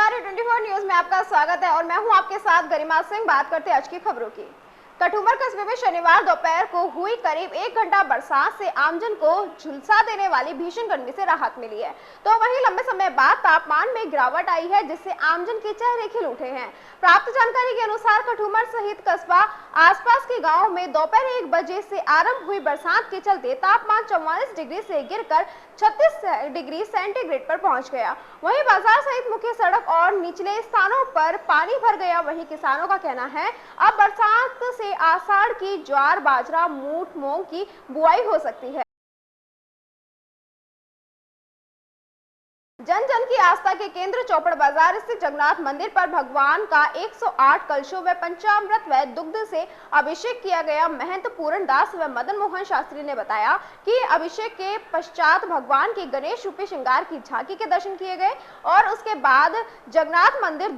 हमारे 24 न्यूज में आपका स्वागत है और मैं हूं आपके साथ गरिमा सिंह। बात करते हैं आज की खबरों की। कठुमर कस्बे में शनिवार दोपहर को हुई करीब 1 घंटा बरसात से आमजन को झुलसा देने वाली भीषण गर्मी से राहत मिली है, तो वहीं लंबे समय बाद तापमान में गिरावट आई है, जिससे आमजन के चेहरे खिल उठे हैं। प्राप्त जानकारी के अनुसार कठुमर सहित कस्बा आसपास के गाँव में दोपहर 1 बजे से आरंभ हुई बरसात के चलते तापमान 44 डिग्री से गिरकर 36 डिग्री सेंटीग्रेड पर पहुंच गया। वहीं बाजार सहित मुख्य सड़क और निचले स्थानों पर पानी भर गया। वहीं किसानों का कहना है अब बरसात से आषाढ़ की ज्वार बाजरा मूंग मूंग की बुआई हो सकती है। जन जन की आस्था के केंद्र चौपड़ बाजार स्थित जगन्नाथ मंदिर पर भगवान का 108 कलशों व पंचामृत व दुग्ध से अभिषेक किया गया। महंत पूरण दास व मदन मोहन शास्त्री ने बताया कि अभिषेक के पश्चात भगवान के गणेश रूपी श्रृंगार की झांकी के दर्शन किए गए और उसके बाद जगन्नाथ मंदिर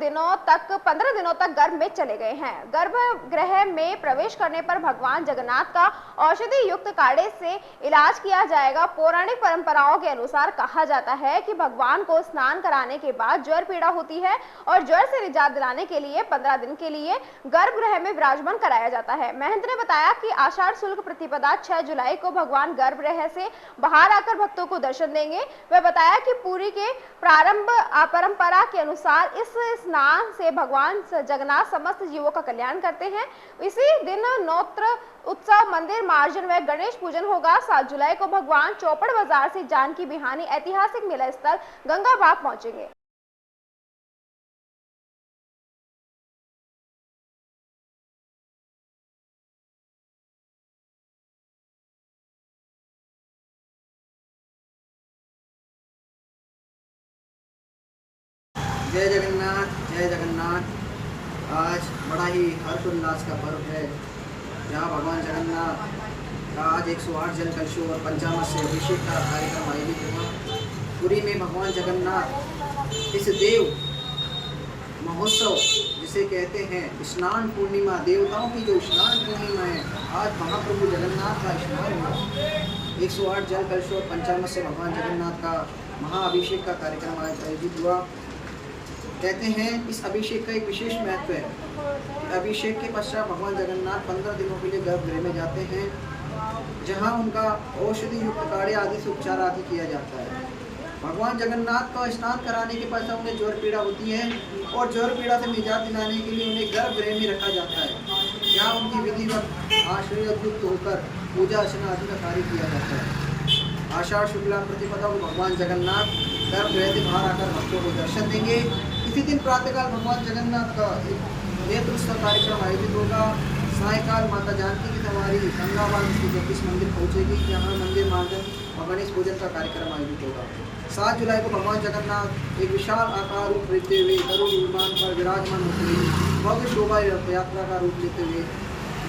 15 दिनों तक गर्भ में चले गए हैं। गर्भगृह में प्रवेश करने पर भगवान जगन्नाथ का औषधि युक्त काढ़े से इलाज किया जाएगा। पौराणिक परंपराओं के अनुसार कहा जाता है कि भगवान को स्नान कराने के बाद ज्वर पीड़ा होती है और ज्वर से निजात दिलाने के लिए 15 दिन के लिए गर्भगृह में विराजमान कराया जाता है। महंत ने बताया कि आषाढ़ शुक्ल प्रतिपदा 6 जुलाई को भगवान गर्भगृह से बाहर आकर भक्तों को दर्शन देंगे। वह बताया कि पूरी के प्रारंभ परंपरा के अनुसार इस स्नान से भगवान जगन्नाथ समस्त जीवों का कल्याण करते हैं। इसी दिन नौत्र उत्सव, मंदिर मार्जन व गणेश पूजन होगा। 7 जुलाई को भगवान चौपड़ बाजार से जानकी बिहानी ऐतिहासिक मेला स्थल गंगा बाग पहुंचेंगे। जय जगन्नाथ, जय जगन्नाथ। आज बड़ा ही हर्षोल्लास का पर्व है, जहाँ भगवान जगन्नाथ का आज 108 जल कलशों और पंचामृत से अभिषेक का कार्यक्रम आयोजित हुआ। पुरी में भगवान जगन्नाथ इस देव महोत्सव जिसे कहते हैं स्नान पूर्णिमा, देवताओं की जो स्नान पूर्णिमा है, आज महाप्रभु जगन्नाथ का स्नान हुआ। 108 जल कलशों और पंचामृत से भगवान जगन्नाथ का महाअभिषेक का कार्यक्रम आयोजित हुआ। कहते हैं इस अभिषेक का एक विशेष महत्व है। अभिषेक के पश्चात भगवान जगन्नाथ 15 दिनों के लिए गर्भगृह में जाते हैं, जहां उनका औषधि युक्त काढ़े आदि से उपचार आदि किया जाता है। भगवान जगन्नाथ का स्नान कराने के पश्चात उन्हें ज्वर पीड़ा होती है और ज्वर पीड़ा से निजात दिलाने के लिए उन्हें गर्भगृह में रखा जाता है, जहाँ उनकी विधिवत आश्रयुक्त होकर पूजा अर्चना आदि का कार्य किया जाता है। आषाढ़ शुक्ला प्रतिपदा को भगवान जगन्नाथ गर्भगृह से बाहर आकर भक्तों को दर्शन देंगे। इसी दिन प्रातःकाल भगवान जगन्नाथ का नेत्र उत्सव कार्यक्रम आयोजित होगा। सायकाल माता जानकी की सवारी गंगाबाग स्थित जगदीश मंदिर पहुंचेगी, जहां मंदिर मार्जन और गणेश पूजन का कार्यक्रम आयोजित होगा। 7 जुलाई को भगवान जगन्नाथ एक विशाल आकार रूप लेते हुए गरुड़ विमान पर विराजमान होते हुए भव्य शोभा यात्रा का रूप लेते हुए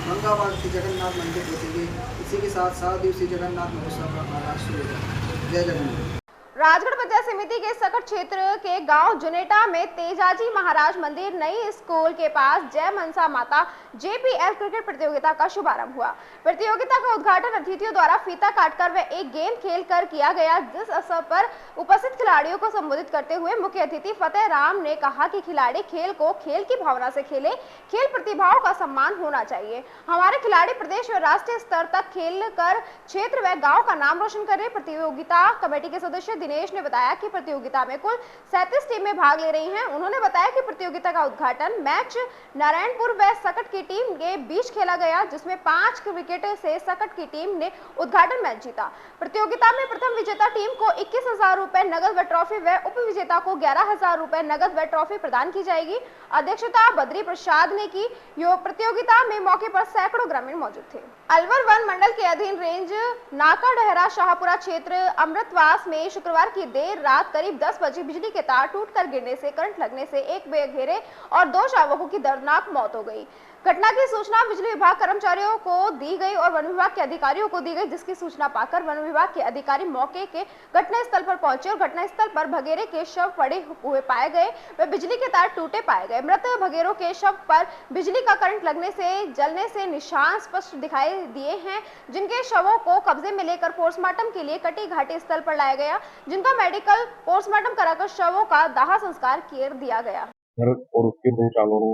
गंगाबाग से जगन्नाथ मंदिर पहुंचेंगे। इसी के साथ 7 दिवसीय जगन्नाथ महोत्सव का आगाज शुरू होगा। जय जगन्नाथ। राजगढ़ पंचायत समिति के सकट क्षेत्र के गांव जुनेटा में तेजाजी महाराज मंदिर नई स्कूल के पास जय मनसा माता JPL क्रिकेट प्रतियोगिता का शुभारंभ हुआ। प्रतियोगिता का उद्घाटन अतिथियों द्वारा फीता काटकर व एक गेंद खेलकर किया गया, जिस अवसर पर उपस्थित खिलाड़ियों को संबोधित करते हुए मुख्य अतिथि फतेह राम ने कहा कि खिलाड़ी खेल को खेल की भावना से खेले, खेल प्रतिभाओं का सम्मान होना चाहिए। हमारे खिलाड़ी प्रदेश व राष्ट्रीय स्तर तक खेल कर क्षेत्र व गाँव का नाम रोशन करे। प्रतियोगिता कमेटी के सदस्य दिनेश ने बताया कि प्रतियोगिता में कुल 37 टीमें भाग ले रही हैं। उन्होंने बताया कि प्रतियोगिता का उद्घाटन मैच नारायणपुर व सकट की टीम के बीच खेला गया, जिसमें 5 विकेट से सकट की टीम ने उद्घाटन मैच जीता। प्रतियोगिता में प्रथम विजेता टीम को 21,000 रुपए नगद व ट्रॉफी व उप विजेता को 11,000 रुपए नगद व ट्रॉफी प्रदान की जाएगी। अध्यक्षता बद्री प्रसाद ने की। प्रतियोगिता में मौके पर सैकड़ों ग्रामीण मौजूद थे। अलवर वन मंडल के अधीन रेंज नाका डहरा शाहपुरा क्षेत्र अमृतवास में शुक्रवार की देर रात करीब 10 बजे बिजली के तार टूटकर गिरने से करंट लगने से एक बेघेरे और 2 शावकों की दर्दनाक मौत हो गई। घटना की सूचना बिजली विभाग कर्मचारियों को दी गई और वन विभाग के अधिकारियों को दी गई, जिसकी सूचना पाकर वन विभाग के अधिकारी मौके के घटनास्थल पर पहुंचे और घटनास्थल पर भगेरे के शव पड़े हुए पाए गए व बिजली के तार टूटे पाए गए। मृत भगेरों के शव पर बिजली का करंट लगने से जलने से निशान स्पष्ट दिखाई दिए हैं, जिनके शवों को कब्जे में लेकर पोस्टमार्टम के लिए कटी घाटी स्थल पर लाया गया, जिनका मेडिकल पोस्टमार्टम कराकर शवों का दाह संस्कार कर दिया गया। और उसके दो जानवरों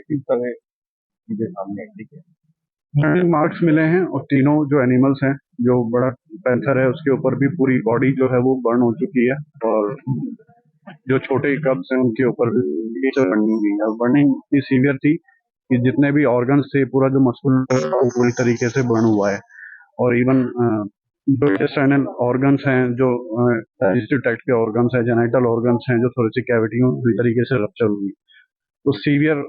इस तरह चीजें सामने आई है। मार्क्स मिले हैं और तीनों जो एनिमल्स हैं, जो बड़ा पैंथर है उसके ऊपर भी पूरी बॉडी जो है वो बर्न हो चुकी है और जो छोटे कब्स हैं उनके ऊपर भी बर्निंग हुई है। बर्निंग इतनी सीवियर थी कि जितने भी ऑर्गन्स थे, पूरा जो मस्कुल पूरी तरीके से बर्न हुआ है और इवन जो इंटेस्टाइनल ऑर्गन्स हैं, जो डाइजेस्टिव ट्रैक्ट के ऑर्गन्स हैं, जेनाइटल ऑर्गन्स हैं, जो थोड़ी सी कैविटियों पूरी तरीके से रप्चर हुई, तो सीवियर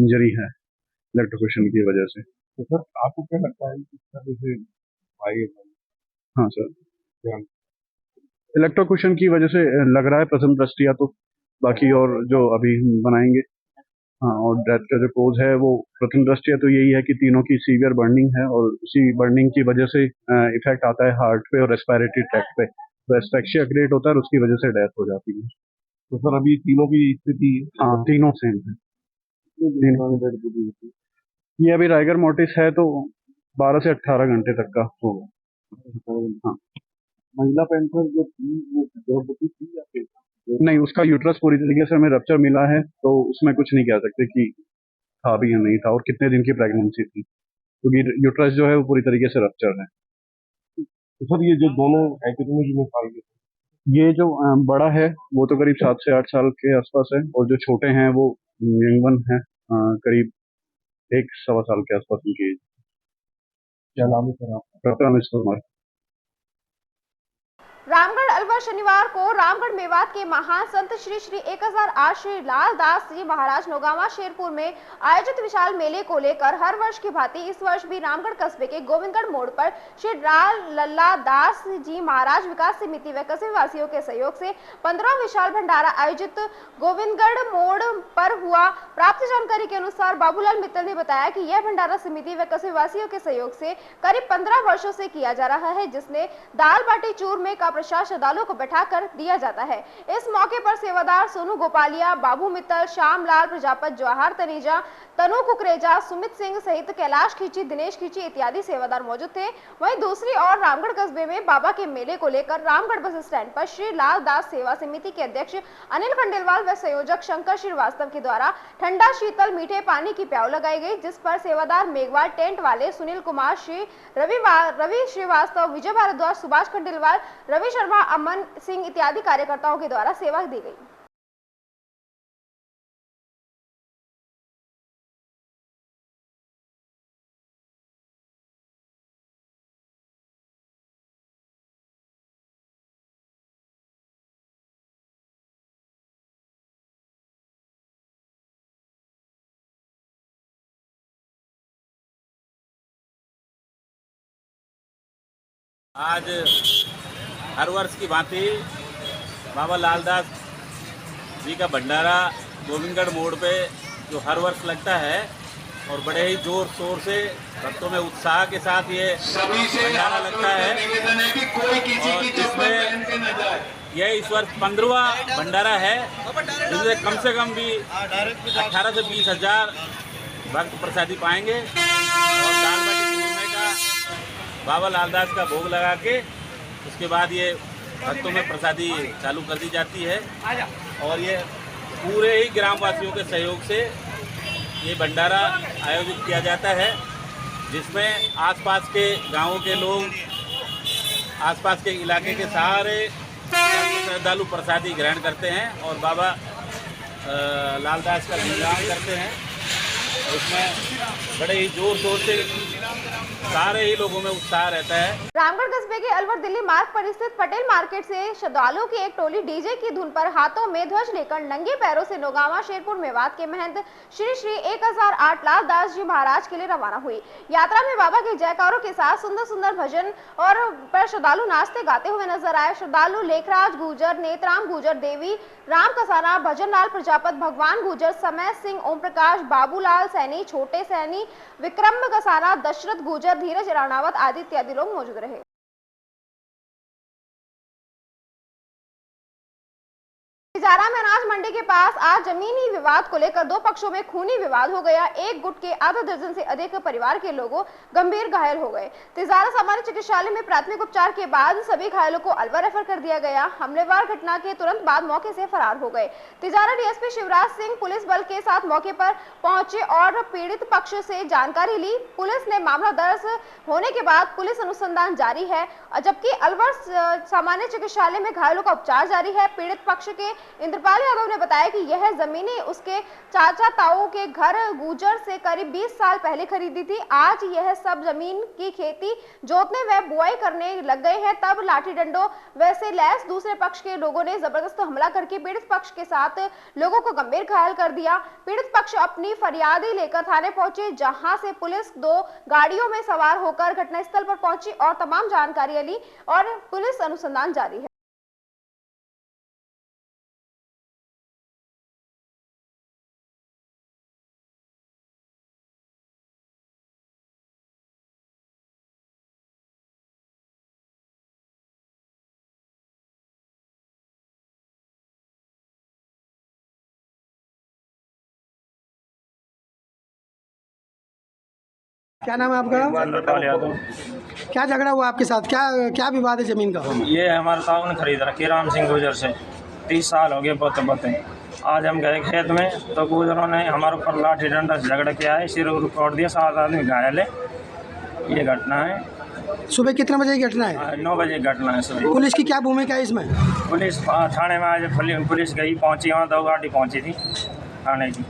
इंजरी है इलेक्ट्रोक्यूशन की वजह से। तो सर आपको क्या लगता है किस तरह से भाई? हाँ सर, इलेक्ट्रोक्यूशन की वजह से लग रहा है प्रथम दृष्टिया, तो बाकी और जो अभी बनाएंगे। हाँ, और डेथ का जो कोज है वो प्रथम दृष्टिया तो यही है कि तीनों की सीवियर बर्निंग है और उसी बर्निंग की वजह से इफेक्ट आता है हार्ट पे और रेस्पिरेटरी ट्रैक्ट पे, तो एस्फिक्सिया क्रिएट होता है और उसकी वजह से डेथ हो जाती है। तो सर अभी तीनों की स्थिति? हाँ, तीनों सेम है। ये अभी राइगर मोर्टिस है तो 12 से 18 घंटे तक का होगा। हाँ, महिला पैंथर जो थी वो गर्भवती थी या फिर? नहीं, उसका यूट्रस पूरी तरीके से हमें रप्चर मिला है, तो उसमें कुछ नहीं कह सकते कि था भी या नहीं था और कितने दिन की प्रेगनेंसी थी, क्योंकि यूट्रस जो है वो पूरी तरीके से रप्चर है। तो सर ये जो दोनों है कितने दिन में पाल गए? ये जो बड़ा है वो तो करीब 7 से 8 साल के आसपास है और जो छोटे हैं वो यंग वन है, करीब 1 सवा साल के आसपास उनकी एज। क्या नाम है सर आपका? डॉक्टर अमित कुमार। रामगढ़ अलवर शनिवार को रामगढ़ मेवात के महान संत श्री श्री 1008 श्री लाल दास जी महाराज नौगावा शेरपुर में आयोजित विशाल मेले को लेकर हर वर्ष की भांति इस वर्ष भी रामगढ़ कस्बे के गोविंदगढ़ मोड़ पर श्री लाल लल्ला दास जी महाराज विकास समिति व कस्बे वासियों के सहयोग से 15वां विशाल भंडारा आयोजित गोविंदगढ़ मोड़ पर हुआ। प्राप्त जानकारी के अनुसार बाबूलाल मित्तल ने बताया कि यह भंडारा समिति व कस्बे वासियों के सहयोग से करीब 15 वर्षों से किया जा रहा है, जिसमें दाल बाटी चूरमे का प्रसाद श्रद्धालुओं को बैठाकर दिया जाता है। इस मौके पर सेवादार सोनू गोपालिया, बाबू मित्तल, श्यामलाल प्रजापत, जवाहर तनेजा, तनु कुकरेजा, सुमित सिंह सहित कैलाश खींची, दिनेश खींची इत्यादि सेवादार मौजूद थे। वहीं दूसरी ओर रामगढ़ कस्बे में बाबा के मेले को लेकर रामगढ़ बस स्टैंड पर श्री लाल दास सेवा समिति के अध्यक्ष अनिल खंडेलवाल व संयोजक शंकर श्रीवास्तव के द्वारा ठंडा शीतल मीठे पानी की प्याऊ लगाई गई, जिस पर सेवादार मेघवाल, टेंट वाले सुनील कुमार, श्री रवि श्रीवास्तव, विजय भारद्वाज, सुभाष खंडेलवाल, रवि शर्मा, अमन सिंह इत्यादि कार्यकर्ताओं के द्वारा सेवा दी गई। आज हर वर्ष की भांति बाबा लालदास जी का भंडारा गोविंदगढ़ मोड़ पे जो हर वर्ष लगता है और बड़े ही जोर शोर से भक्तों में उत्साह के साथ ये भंडारा लगता है और इसमें यह इस वर्ष 15वां भंडारा है, जिसमें कम से कम भी 18 से 20 हजार भक्त प्रसादी पाएंगे और दाल बाटी चूरमे का बाबा लालदास का भोग लगा के उसके बाद ये भक्तों में प्रसादी चालू कर दी जाती है और ये पूरे ही ग्रामवासियों के सहयोग से ये भंडारा आयोजित किया जाता है, जिसमें आसपास के गांवों के लोग, आसपास के इलाके के सारे श्रद्धालु प्रसादी ग्रहण करते हैं और बाबा लालदास का गुणगान करते हैं। उसमें बड़े ही जोर शोर से सारे ही लोगों में उत्साह रहता है। रामगढ़ कस्बे के अलवर दिल्ली मार्ग पर स्थित पटेल मार्केट से श्रद्धालुओं की एक टोली डीजे की धुन पर हाथों में ध्वज लेकर नंगे पैरों से नौगावा शेरपुर मेवात के महंत श्री श्री 1008 लालदास जी महाराज के लिए रवाना हुई। यात्रा में बाबा के जयकारों के साथ सुंदर सुंदर भजन और पर श्रद्धालु नाचते गाते हुए नजर आए। श्रद्धालु लेखराज गुर्जर, नेतराम गुर्जर, देवी राम कसाना, भजनलाल प्रजापत, भगवान गुर्जर, समय सिंह, ओम प्रकाश, बाबूलाल सैनी, छोटे सैनी, विक्रम कसाना, दशरथ गुर्जर, धीरज राणावत आदि इत्यादि लोग मौजूद रहे। तिजारा में अनाज मंडी के पास आज जमीनी विवाद को लेकर दो पक्षों में खूनी विवाद हो गया। एक गुट के आधा दर्जन से अधिक परिवार के लोगों गंभीर घायल हो गए। तिजारा सामान्य चिकित्सालय में प्राथमिक उपचार के बाद सभी घायलों को अलवर रेफर कर दिया गया। हमलेवार घटना के तुरंत बाद मौके से फरार हो गए। तिजारा डीएसपी शिवराज सिंह पुलिस बल के साथ मौके पर पहुंचे और पीड़ित पक्ष से जानकारी ली। पुलिस ने मामला दर्ज होने के बाद पुलिस अनुसंधान जारी है, जबकि अलवर सामान्य चिकित्सालय में घायलों का उपचार जारी है। पीड़ित पक्ष के इंद्रपाल यादव ने बताया कि यह जमीनें उसके चाचा ताऊ के घर गुर्जर से करीब 20 साल पहले खरीदी थी। आज यह सब जमीन की खेती जोतने व बुआई करने लग गए हैं। तब लाठी डंडों वैसे लैस दूसरे पक्ष के लोगों ने जबरदस्त हमला करके पीड़ित पक्ष के साथ लोगों को गंभीर घायल कर दिया। पीड़ित पक्ष अपनी फरियादी लेकर थाने पहुंचे, जहां से पुलिस 2 गाड़ियों में सवार होकर घटनास्थल पर पहुंची और तमाम जानकारियां ली और पुलिस अनुसंधान जारी है। क्या नाम है आपका? इंद्रपाल यादव। क्या झगड़ा हुआ आपके साथ? क्या विवाद है जमीन का? ये हमारा ताऊ ने खरीद रखी राम सिंह गुर्जर से, 30 साल हो गए बोते। आज हम गए खेत में तो गुर्जरों ने हमारे ऊपर लाठी डंडा से झगड़ा किया है, सिर तोड़ दिया, 7 आदमी घायल है। ये घटना है। सुबह कितने बजे की घटना है? 9 बजे घटना है सुबह। पुलिस की क्या भूमिका है इसमें? पुलिस थाने में आज पुलिस गई, पहुंची, वहाँ 2 गाड़ी पहुंची थी थाने की।